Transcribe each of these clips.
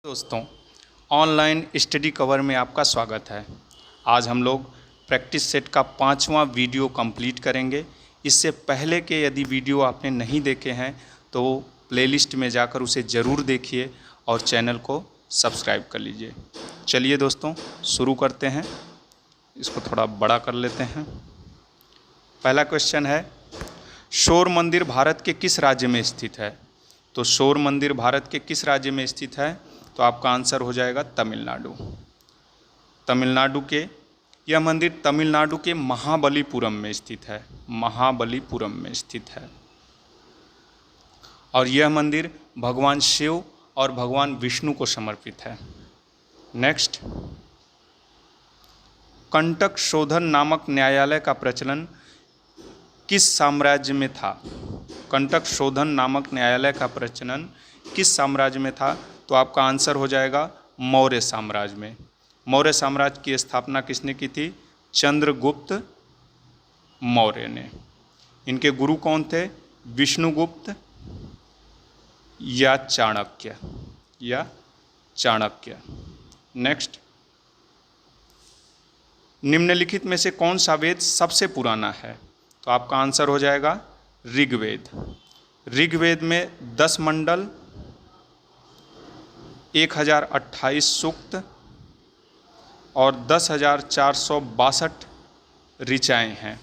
दोस्तों, online study cover में आपका स्वागत है। आज हम लोग प्रैक्टिस सेट का 5वां वीडियो कंप्लीट करेंगे। इससे पहले के यदि वीडियो आपने नहीं देखे हैं तो प्लेलिस्ट में जाकर उसे ज़रूर देखिए और चैनल को सब्सक्राइब कर लीजिए। चलिए दोस्तों, शुरू करते हैं। इसको थोड़ा बड़ा कर लेते हैं। पहला क्वेश्चन है, शोर मंदिर भारत के किस राज्य में स्थित है? तो शोर मंदिर भारत के किस राज्य में स्थित है? तो आपका आंसर हो जाएगा तमिलनाडु। तमिलनाडु के यह मंदिर तमिलनाडु के महाबलीपुरम में स्थित है। महाबलीपुरम में स्थित है और यह मंदिर भगवान शिव और भगवान विष्णु को समर्पित है। नेक्स्ट, कंटक शोधन नामक न्यायालय का प्रचलन किस साम्राज्य में था? कंटक शोधन नामक न्यायालय का प्रचलन किस साम्राज्य में था? तो आपका आंसर हो जाएगा मौर्य साम्राज्य में। मौर्य साम्राज्य की स्थापना किसने की थी? चंद्रगुप्त मौर्य ने। इनके गुरु कौन थे? विष्णुगुप्त या चाणक्य। नेक्स्ट, निम्नलिखित में से कौन सा वेद सबसे पुराना है? तो आपका आंसर हो जाएगा ऋग्वेद। ऋग्वेद में 10 मंडल, 1028 सूक्त और 10,462 ऋचाएँ हैं।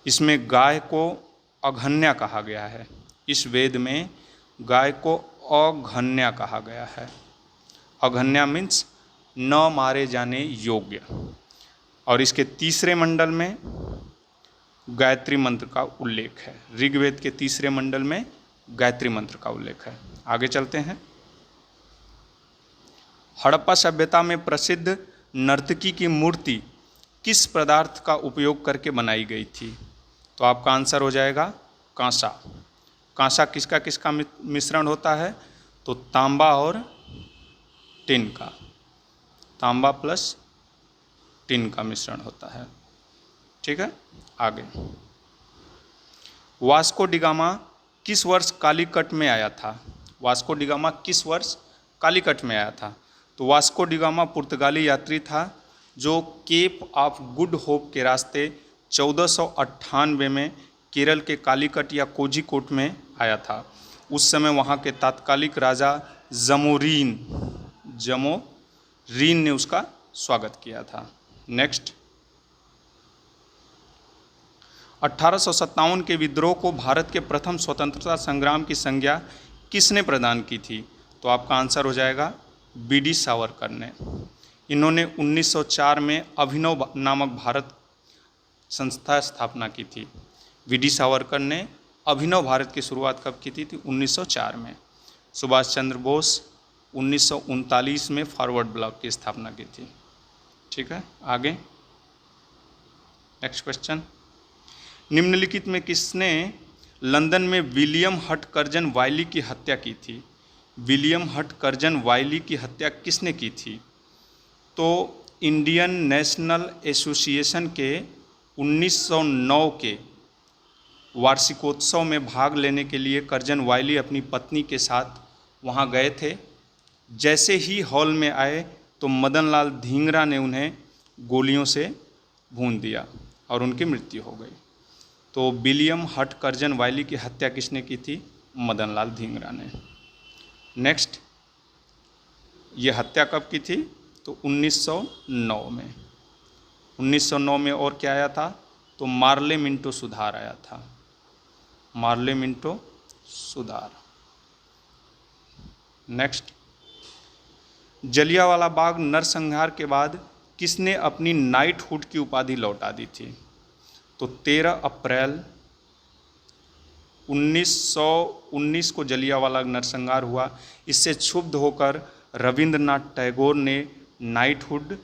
इसमें गाय को अघन्या कहा गया है। इस वेद में गाय को अघन्या कहा गया है। अघन्या मीन्स न मारे जाने योग्य। और इसके तीसरे मंडल में गायत्री मंत्र का उल्लेख है। ऋग्वेद के तीसरे मंडल में गायत्री मंत्र का उल्लेख है। आगे चलते हैं। हड़प्पा सभ्यता में प्रसिद्ध नर्तकी की मूर्ति किस पदार्थ का उपयोग करके बनाई गई थी? तो आपका आंसर हो जाएगा कांसा। कांसा किसका किसका मिश्रण होता है? तो तांबा और टिन का। तांबा प्लस टिन का मिश्रण होता है। ठीक है, आगे। वास्को डिगामा किस वर्ष कालीकट में आया था? वास्को डिगामा किस वर्ष कालीकट में आया था? तो वास्को डिगामा पुर्तगाली यात्री था जो केप ऑफ गुड होप के रास्ते 1498 में केरल के कालीकट या कोझिकोड में आया था। उस समय वहाँ के तात्कालिक राजा जमोरीन ने उसका स्वागत किया था। नेक्स्ट, 1857 के विद्रोह को भारत के प्रथम स्वतंत्रता संग्राम की संज्ञा किसने प्रदान की थी? तो आपका आंसर हो जाएगा बीडी सावरकर ने। इन्होंने 1904 में अभिनव नामक भारत संस्था स्थापना की थी। बीडी सावरकर ने अभिनव भारत की शुरुआत कब की थी? 1904 में। सुभाष चंद्र बोस 1939 में फॉरवर्ड ब्लॉक की स्थापना की थी। ठीक है, आगे। नेक्स्ट क्वेश्चन, निम्नलिखित में किसने लंदन में विलियम हटकर्जन वाइली की हत्या की थी? विलियम हटकर्जन वाइली की हत्या किसने की थी? तो इंडियन नेशनल एसोसिएशन के 1909 के वार्षिकोत्सव में भाग लेने के लिए कर्जन वाइली अपनी पत्नी के साथ वहां गए थे। जैसे ही हॉल में आए तो मदन लाल धींगरा ने उन्हें गोलियों से भून दिया और उनकी मृत्यु हो गई। तो विलियम हटकर्जन वाइली की हत्या किसने की थी? मदन लाल धींगरा ने। नेक्स्ट, ये हत्या कब की थी? तो 1909 में। 1909 में और क्या आया था? तो मार्ले मिंटो सुधार आया था। मार्ले मिंटो सुधार। नेक्स्ट, जलियांवाला बाग नरसंहार के बाद किसने अपनी नाइटहुड की उपाधि लौटा दी थी? तो 13 अप्रैल 1919 को जलियांवाला नरसंहार हुआ। इससे क्षुब्ध होकर रविंद्रनाथ टैगोर ने नाइटहुड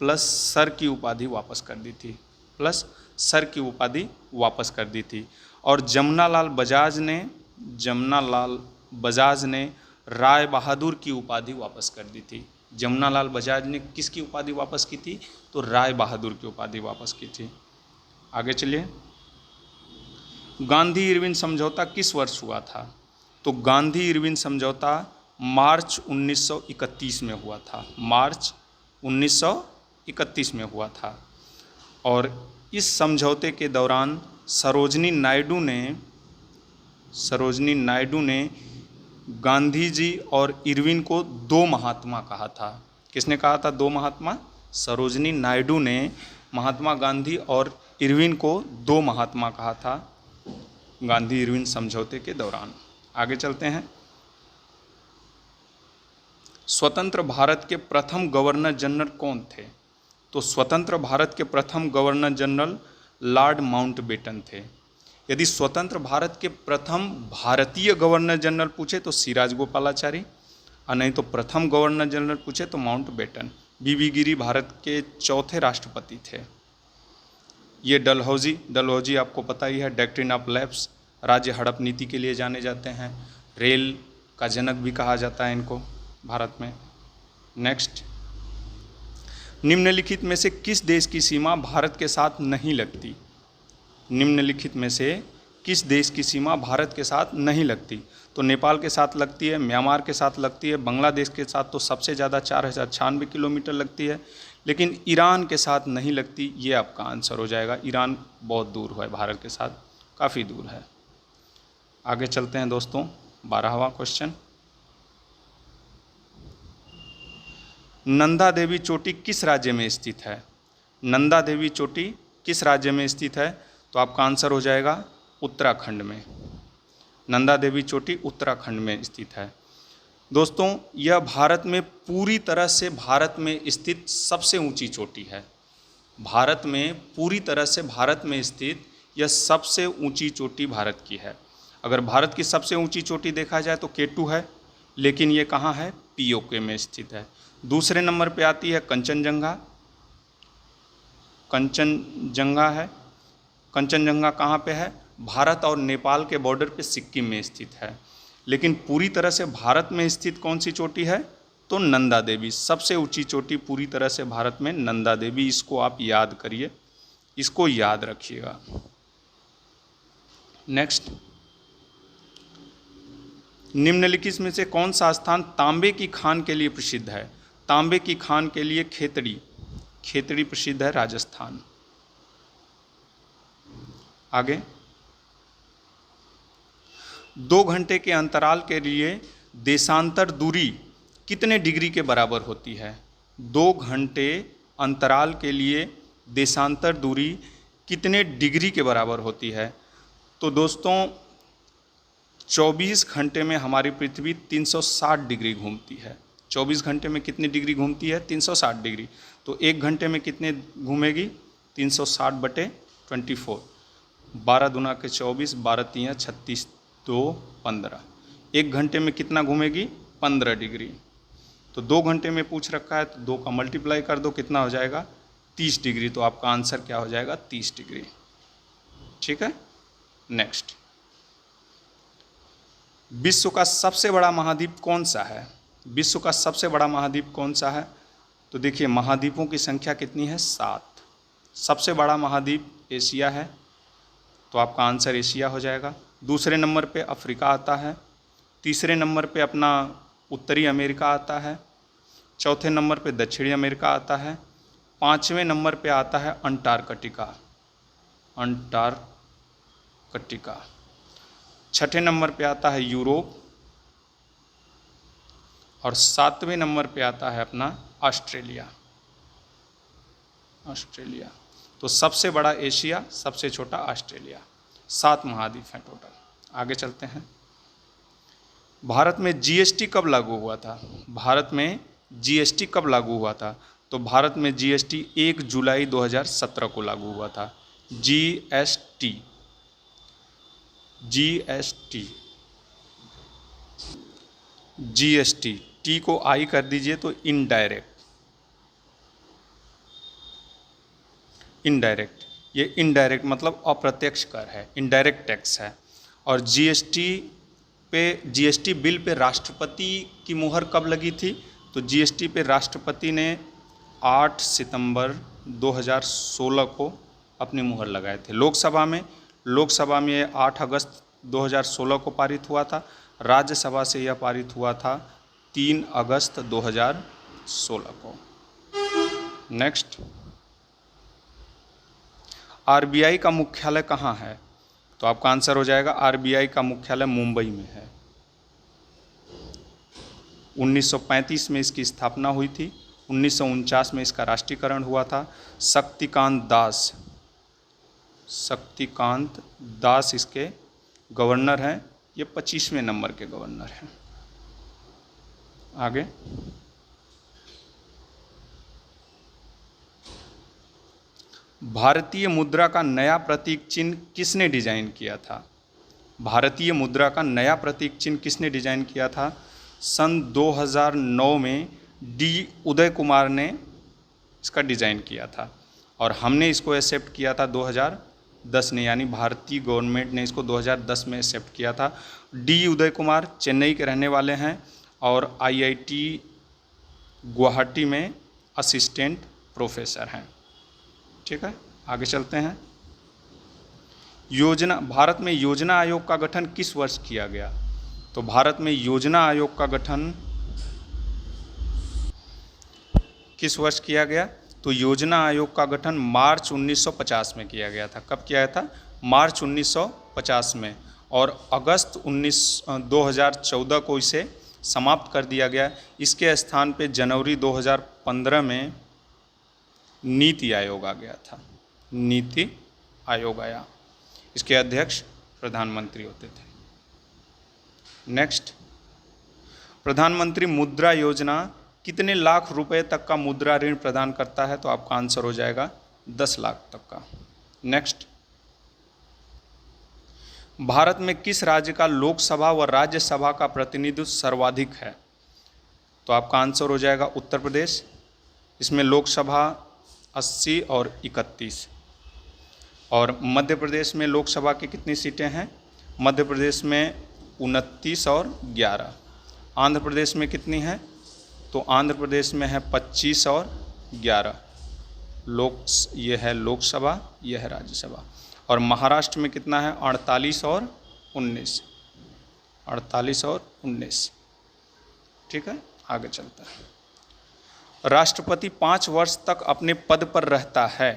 प्लस सर की उपाधि वापस कर दी थी। और जमनालाल बजाज ने राय बहादुर की उपाधि वापस कर दी थी। जमनालाल बजाज ने किसकी उपाधि वापस की थी? तो राय बहादुर की उपाधि वापस की थी। आगे चलिए। गांधी इरविन समझौता किस वर्ष हुआ था? तो गांधी इरविन समझौता मार्च 1931 में हुआ था। मार्च 1931 में हुआ था। और इस समझौते के दौरान सरोजिनी नायडू ने गांधी जी और इरविन को दो महात्मा कहा था। किसने कहा था दो महात्मा? सरोजिनी नायडू ने महात्मा गांधी और इरविन को दो महात्मा कहा था गांधी इरविन समझौते के दौरान। आगे चलते हैं। स्वतंत्र भारत के प्रथम गवर्नर जनरल कौन थे? तो स्वतंत्र भारत के प्रथम गवर्नर जनरल लॉर्ड माउंटबेटन थे। यदि स्वतंत्र भारत के प्रथम भारतीय गवर्नर जनरल पूछे तो सिराज गोपालाचारी, और नहीं तो प्रथम गवर्नर जनरल पूछे तो माउंटबेटन। बीबी गिरी भारत के चौथे राष्ट्रपति थे। ये डलहौजी आपको पता ही है, डॉक्ट्रिन ऑफ लैप्स, राज्य हड़प नीति के लिए जाने जाते हैं। रेल का जनक भी कहा जाता है इनको भारत में। नेक्स्ट, निम्नलिखित में से किस देश की सीमा भारत के साथ नहीं लगती? निम्नलिखित में से किस देश की सीमा भारत के साथ नहीं लगती? तो नेपाल के साथ लगती है, म्यांमार के साथ लगती है, बांग्लादेश के साथ तो सबसे ज़्यादा 4096 किलोमीटर लगती है, लेकिन ईरान के साथ नहीं लगती। ये आपका आंसर हो जाएगा। ईरान बहुत दूर है भारत के साथ, काफ़ी दूर है। आगे चलते हैं दोस्तों, 12वां क्वेश्चन। नंदा देवी चोटी किस राज्य में स्थित है? नंदा देवी चोटी किस राज्य में स्थित है? तो आपका आंसर हो जाएगा उत्तराखंड में। नंदा देवी चोटी उत्तराखंड में स्थित है। दोस्तों, यह भारत में पूरी तरह से भारत में स्थित सबसे ऊंची चोटी है। भारत में पूरी तरह से भारत में स्थित यह सबसे ऊंची चोटी भारत की है। अगर भारत की सबसे ऊंची चोटी देखा जाए तो K2 है, लेकिन ये कहाँ है? POK में स्थित है। दूसरे नंबर पे आती है कंचनजंगा। कंचनजंगा है। कंचनजंगा कहाँ पे है? भारत और नेपाल के बॉर्डर पे सिक्किम में स्थित है। लेकिन पूरी तरह से भारत में स्थित कौन सी चोटी है? तो नंदा देवी। सबसे ऊंची चोटी पूरी तरह से भारत में नंदा देवी। इसको आप याद करिए, इसको याद रखिएगा। नेक्स्ट, निम्नलिखित में से कौन सा स्थान तांबे की खान के लिए प्रसिद्ध है? तांबे की खान के लिए खेतड़ी प्रसिद्ध है, राजस्थान। आगे, 2 घंटे के अंतराल के लिए देशांतर दूरी कितने डिग्री के बराबर होती है? 2 घंटे अंतराल के लिए देशांतर दूरी कितने डिग्री के बराबर होती है? तो दोस्तों, 24 घंटे में हमारी पृथ्वी 360 डिग्री घूमती है। 24 घंटे में कितनी डिग्री घूमती है? 360 डिग्री। तो 1 घंटे में कितने घूमेगी? 360/24। 12 दूना के 24, 12 तियाँ 36, 2 15। 1 घंटे में कितना घूमेगी? 15 डिग्री। तो 2 घंटे में पूछ रखा है तो 2 का मल्टीप्लाई कर दो, कितना हो जाएगा? 30 डिग्री। तो आपका आंसर क्या हो जाएगा? 30 डिग्री। ठीक है। नेक्स्ट, विश्व का सबसे बड़ा महाद्वीप कौन सा है? विश्व का सबसे बड़ा महाद्वीप कौन सा है? तो देखिए, महाद्वीपों की संख्या कितनी है? 7। सबसे बड़ा महाद्वीप एशिया है, तो आपका आंसर एशिया हो जाएगा। दूसरे नंबर पे अफ्रीका आता है। तीसरे नंबर पे अपना उत्तरी अमेरिका आता है। चौथे नंबर पे दक्षिणी अमेरिका आता है। 5वें नंबर पे आता है अंटार्कटिका। अंटार्कटिका। 6ठे नंबर पे आता है यूरोप, और 7वें नंबर पे आता है अपना ऑस्ट्रेलिया। तो सबसे बड़ा एशिया, सबसे छोटा ऑस्ट्रेलिया। 7 महाद्वीप हैं टोटल। आगे चलते हैं। भारत में GST कब लागू हुआ था? भारत में GST कब लागू हुआ था? तो भारत में GST 1 जुलाई 2017 को लागू हुआ था। GST टी को आई कर दीजिए तो इनडायरेक्ट, ये इनडायरेक्ट मतलब अप्रत्यक्ष कर है, इनडायरेक्ट टैक्स है। और जीएसटी बिल पे राष्ट्रपति की मुहर कब लगी थी? तो जीएसटी पे राष्ट्रपति ने 8 सितंबर 2016 को अपनी मुहर लगाए थे। लोकसभा में ये 8 अगस्त 2016 को पारित हुआ था। राज्यसभा से यह पारित हुआ था 3 अगस्त 2016 को। नेक्स्ट, आरबीआई का मुख्यालय कहाँ है? तो आपका आंसर हो जाएगा आरबीआई का मुख्यालय मुंबई में है। 1935 में इसकी स्थापना हुई थी। 1949 में इसका राष्ट्रीयकरण हुआ था। शक्तिकांत दास इसके गवर्नर हैं। ये 25वें नंबर के गवर्नर हैं। आगे, भारतीय मुद्रा का नया प्रतीक चिन्ह किसने डिजाइन किया था? भारतीय मुद्रा का नया प्रतीक चिन्ह किसने डिजाइन किया था? सन 2009 में डी उदय कुमार ने इसका डिज़ाइन किया था और हमने इसको एक्सेप्ट किया था 2010 में, यानी भारतीय गवर्नमेंट ने इसको 2010 में एक्सेप्ट किया था। डी उदय कुमार चेन्नई के रहने वाले हैं और आईआईटी गुवाहाटी में असिस्टेंट प्रोफेसर हैं। ठीक है, आगे चलते हैं। भारत में योजना आयोग का गठन किस वर्ष किया गया? तो भारत में योजना आयोग का गठन किस वर्ष किया गया? तो योजना आयोग का गठन मार्च 1950 में किया गया था। कब किया था? मार्च 1950 में। और अगस्त 2014 को इसे समाप्त कर दिया गया। इसके स्थान पे जनवरी 2015 में नीति आयोग आ गया था। नीति आयोग आया। इसके अध्यक्ष प्रधानमंत्री होते थे। नेक्स्ट, प्रधानमंत्री मुद्रा योजना कितने लाख रुपए तक का मुद्रा ऋण प्रदान करता है? तो आपका आंसर हो जाएगा 10 लाख तक का। नेक्स्ट, भारत में किस राज्य का लोकसभा व राज्यसभा का प्रतिनिधित्व सर्वाधिक है? तो आपका आंसर हो जाएगा उत्तर प्रदेश। इसमें लोकसभा 80 और 31। और मध्य प्रदेश में लोकसभा की कितनी सीटें हैं? मध्य प्रदेश में 29 और 11। आंध्र प्रदेश में कितनी हैं? तो आंध्र प्रदेश में है 25 और 11। ये है लोकसभा, यह है राज्यसभा। और महाराष्ट्र में कितना है? 48 और 19। 48 और 19। ठीक है, आगे चलता है। राष्ट्रपति 5 वर्ष तक अपने पद पर रहता है।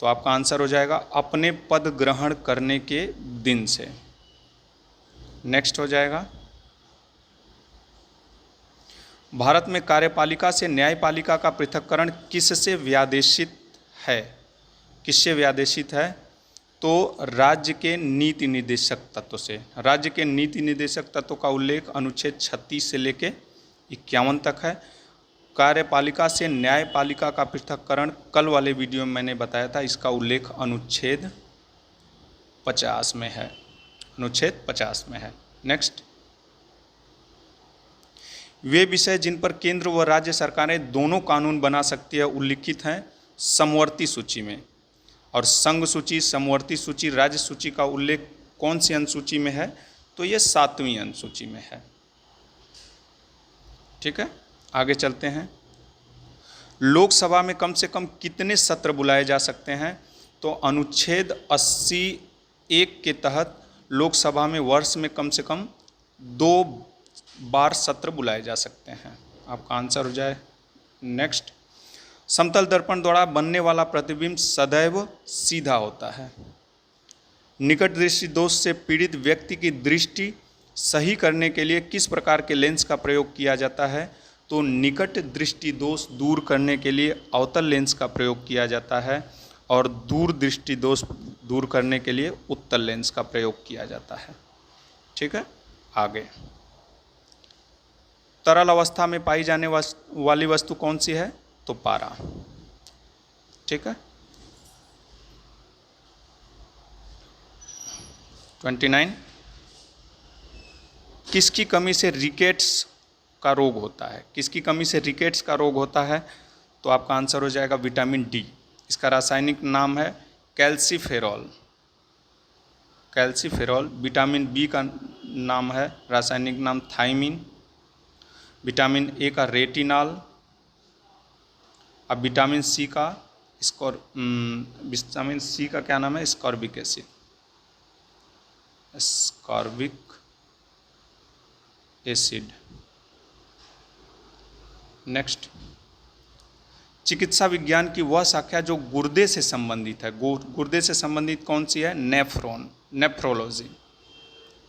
तो आपका आंसर हो जाएगा अपने पद ग्रहण करने के दिन से। नेक्स्ट हो जाएगा, भारत में कार्यपालिका से न्यायपालिका का पृथक्करण किससे व्यादेशित है? किससे व्यादेशित है? तो राज्य के नीति निर्देशक तत्व से। राज्य के नीति निर्देशक तत्व का उल्लेख अनुच्छेद 36 से लेकर 51 तक है। कार्यपालिका से न्यायपालिका का पृथक्करण कल वाले वीडियो में मैंने बताया था, इसका उल्लेख अनुच्छेद 50 में है। अनुच्छेद 50 में है। नेक्स्ट, वे विषय जिन पर केंद्र व राज्य सरकारें दोनों कानून बना सकती है उल्लिखित हैं समवर्ती सूची में। और संघ सूची, समवर्ती सूची, राज्य सूची का उल्लेख कौन सी अनुसूची में है? तो ये 7वीं अनुसूची में है। ठीक है, आगे चलते हैं। लोकसभा में कम से कम कितने सत्र बुलाए जा सकते हैं? तो अनुच्छेद 80(1) के तहत लोकसभा में वर्ष में कम से कम 2 बार सत्र बुलाए जा सकते हैं। आपका आंसर हो जाए नेक्स्ट, समतल दर्पण द्वारा बनने वाला प्रतिबिंब सदैव सीधा होता है। निकट दृष्टि दोष से पीड़ित व्यक्ति की दृष्टि सही करने के लिए किस प्रकार के लेंस का प्रयोग किया जाता है? तो निकट दृष्टि दोष दूर करने के लिए अवतल लेंस का प्रयोग किया जाता है और दूर दृष्टि दोष दूर करने के लिए उत्तल लेंस का प्रयोग किया जाता है। ठीक है, आगे, तरल अवस्था में पाई जाने वाली वस्तु कौन सी है? तो पारा। ठीक है, 29, किसकी कमी से रिकेट्स का रोग होता है? किसकी कमी से रिकेट्स का रोग होता है? तो आपका आंसर हो जाएगा विटामिन डी। इसका रासायनिक नाम है कैल्सीफेरॉल। कैल्सीफेरॉल। विटामिन बी का नाम है, रासायनिक नाम थायमीन। विटामिन ए का रेटिनॉल। अब विटामिन सी का विटामिन सी का क्या नाम है? Ascorbic acid. Ascorbic acid. Next, चिकित्सा विज्ञान की वह शाखा जो गुर्दे से संबंधित है, गुर्दे से संबंधित कौन सी है? नेफ्रोलॉजी।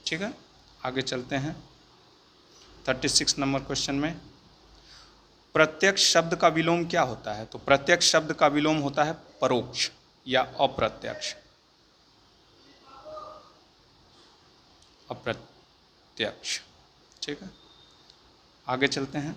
ठीक है, आगे चलते हैं 36 नंबर क्वेश्चन में। प्रत्यक्ष शब्द का विलोम क्या होता है? तो प्रत्यक्ष शब्द का विलोम होता है परोक्ष या अप्रत्यक्ष। अप्रत्यक्ष। ठीक है, आगे चलते हैं।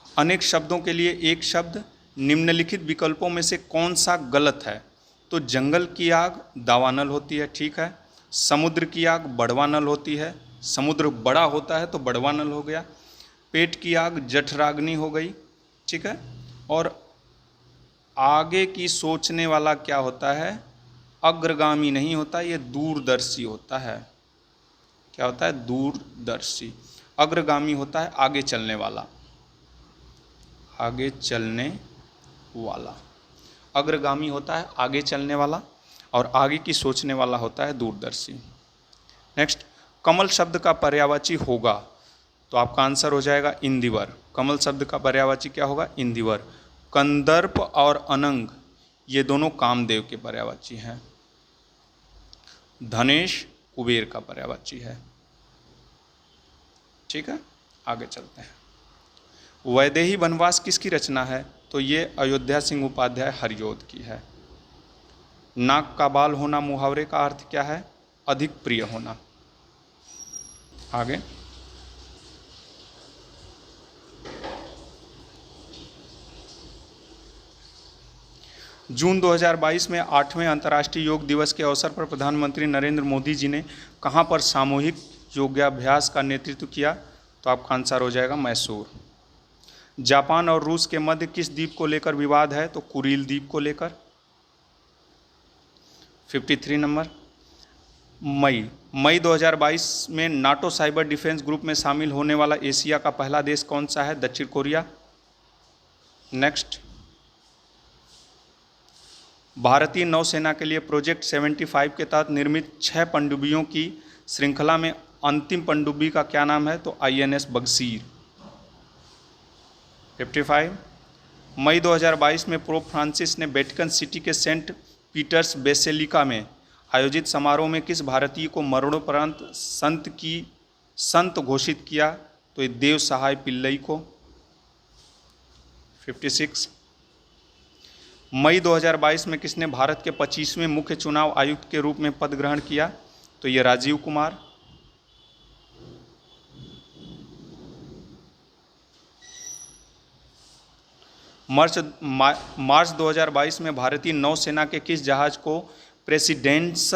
अनेक शब्दों के लिए एक शब्द, निम्नलिखित विकल्पों में से कौन सा गलत है? तो जंगल की आग दावानल होती है, ठीक है। समुद्र की आग बड़वानल होती है, समुद्र बड़ा होता है तो बड़वानल हो गया। पेट की आग जठराग्नि हो गई, ठीक है। और आगे की सोचने वाला क्या होता है? अग्रगामी नहीं होता, ये दूरदर्शी होता है। क्या होता है? दूरदर्शी। अग्रगामी होता है आगे चलने वाला, आगे चलने वाला। अग्रगामी होता है आगे चलने वाला और आगे की सोचने वाला होता है दूरदर्शी। नेक्स्ट, कमल शब्द का पर्यायवाची होगा, तो आपका आंसर हो जाएगा इंदिवर। कमल शब्द का पर्यायवाची क्या होगा? इंदिवर। कंदर्प और अनंग ये दोनों कामदेव के पर्यायवाची हैं। धनेश कुबेर का पर्यायवाची है। ठीक है, आगे चलते हैं। वैदेही वनवास किसकी रचना है? तो ये अयोध्या सिंह उपाध्याय हरियोध की है। नाक का बाल होना मुहावरे का अर्थ क्या है? अधिक प्रिय होना। आगे, जून 2022 में 8वें अंतर्राष्ट्रीय योग दिवस के अवसर पर प्रधानमंत्री नरेंद्र मोदी जी ने कहां पर सामूहिक योगाभ्यास का नेतृत्व किया? तो आपका आंसर हो जाएगा मैसूर। जापान और रूस के मध्य किस द्वीप को लेकर विवाद है? तो कुरील द्वीप को लेकर। 53 नंबर, मई 2022 में नाटो साइबर डिफेंस ग्रुप में शामिल होने वाला एशिया का पहला देश कौन सा है? दक्षिण कोरिया। नेक्स्ट, भारतीय नौसेना के लिए प्रोजेक्ट 75 के तहत निर्मित 6 पनडुब्बियों की श्रृंखला में अंतिम पनडुब्बी का क्या नाम है? तो INS बगसीर। 55, मई 2022 में पोप फ्रांसिस ने वेटिकन सिटी के सेंट पीटर्स बेसिलिका में आयोजित समारोह में किस भारतीय को मरणोपरांत संत घोषित किया? तो ये देव सहाय पिल्लई को। 56, मई 2022 में किसने भारत के 25वें मुख्य चुनाव आयुक्त के रूप में पद ग्रहण किया? तो ये राजीव कुमार। मार्च 2022 में भारतीय नौसेना के किस जहाज को प्रेसिडेंस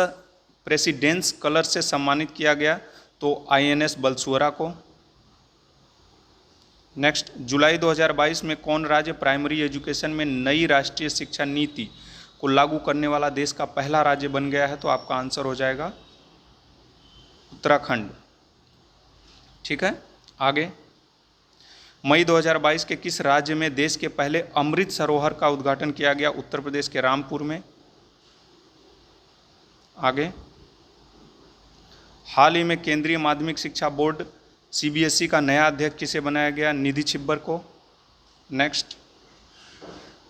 कलर से सम्मानित किया गया? तो INS बलसुअरा को। नेक्स्ट, जुलाई 2022 में कौन राज्य प्राइमरी एजुकेशन में नई राष्ट्रीय शिक्षा नीति को लागू करने वाला देश का पहला राज्य बन गया है? तो आपका आंसर हो जाएगा उत्तराखंड। ठीक है, आगे, मई 2022 के किस राज्य में देश के पहले अमृत सरोवर का उद्घाटन किया गया? उत्तर प्रदेश के रामपुर में। आगे, हाल ही में केंद्रीय माध्यमिक शिक्षा बोर्ड CBSE का नया अध्यक्ष किसे बनाया गया? निधि छिब्बर को। नेक्स्ट,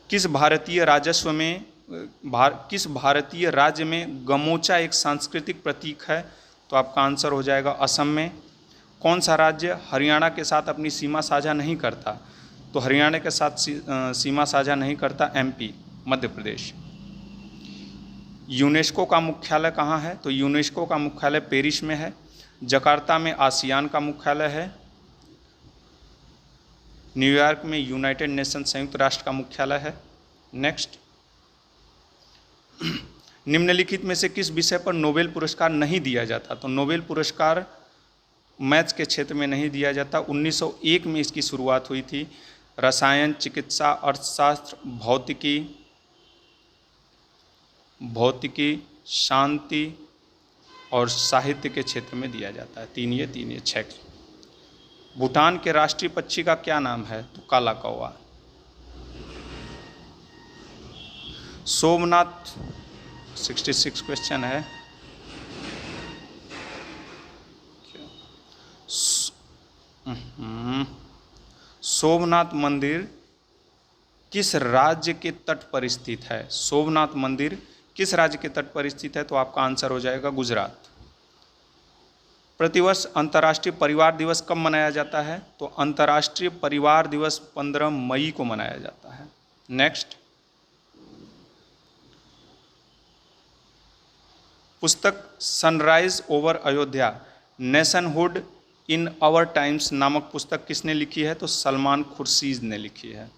किस भारतीय राज्य में गमोचा एक सांस्कृतिक प्रतीक है? तो आपका आंसर हो जाएगा असम में। कौन सा राज्य हरियाणा के साथ अपनी सीमा साझा नहीं करता? तो हरियाणा के साथ सीमा साझा नहीं करता MP, मध्य प्रदेश। यूनेस्को का मुख्यालय कहाँ है? तो यूनेस्को का मुख्यालय पेरिस में है। जकार्ता में आसियान का मुख्यालय है। न्यूयॉर्क में यूनाइटेड नेशन संयुक्त राष्ट्र का मुख्यालय है। नेक्स्ट, निम्नलिखित में से किस विषय पर नोबेल पुरस्कार नहीं दिया जाता? तो नोबेल पुरस्कार मैथ्स के क्षेत्र में नहीं दिया जाता। 1901 में इसकी शुरुआत हुई थी। रसायन, चिकित्सा, अर्थशास्त्र, भौतिकी, शांति और साहित्य के क्षेत्र में दिया जाता है। तीन ये 6। भूटान के राष्ट्रीय पक्षी का क्या नाम है? तो काला कौवा। सोमनाथ 66 क्वेश्चन है। सोमनाथ मंदिर किस राज्य के तट पर स्थित है? सोमनाथ मंदिर किस राज्य के तट पर स्थित है? तो आपका आंसर हो जाएगा गुजरात। प्रतिवर्ष अंतर्राष्ट्रीय परिवार दिवस कब मनाया जाता है? तो अंतर्राष्ट्रीय परिवार दिवस 15 मई को मनाया जाता है। नेक्स्ट, पुस्तक sunrise over Ayodhya nationhood in our times नामक पुस्तक किसने लिखी है? तो सलमान खुर्शीद ने लिखी है।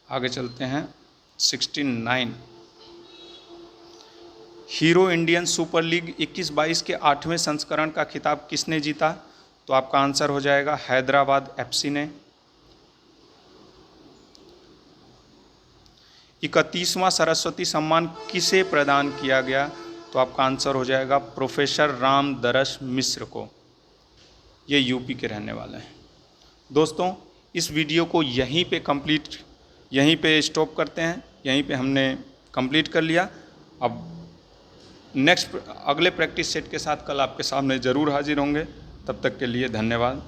आगे चलते हैं 69। हीरो इंडियन सुपर लीग 21-22 के 8वें संस्करण का खिताब किसने जीता? तो आपका आंसर हो जाएगा हैदराबाद एफसी ने। 31वां सरस्वती सम्मान किसे प्रदान किया गया? तो आपका आंसर हो जाएगा प्रोफेसर राम दरस मिश्र को। ये यूपी के रहने वाले हैं। दोस्तों, इस वीडियो को यहीं पे स्टॉप करते हैं। यहीं पे हमने कंप्लीट कर लिया। अब नेक्स्ट अगले प्रैक्टिस सेट के साथ कल आपके सामने ज़रूर हाजिर होंगे। तब तक के लिए धन्यवाद।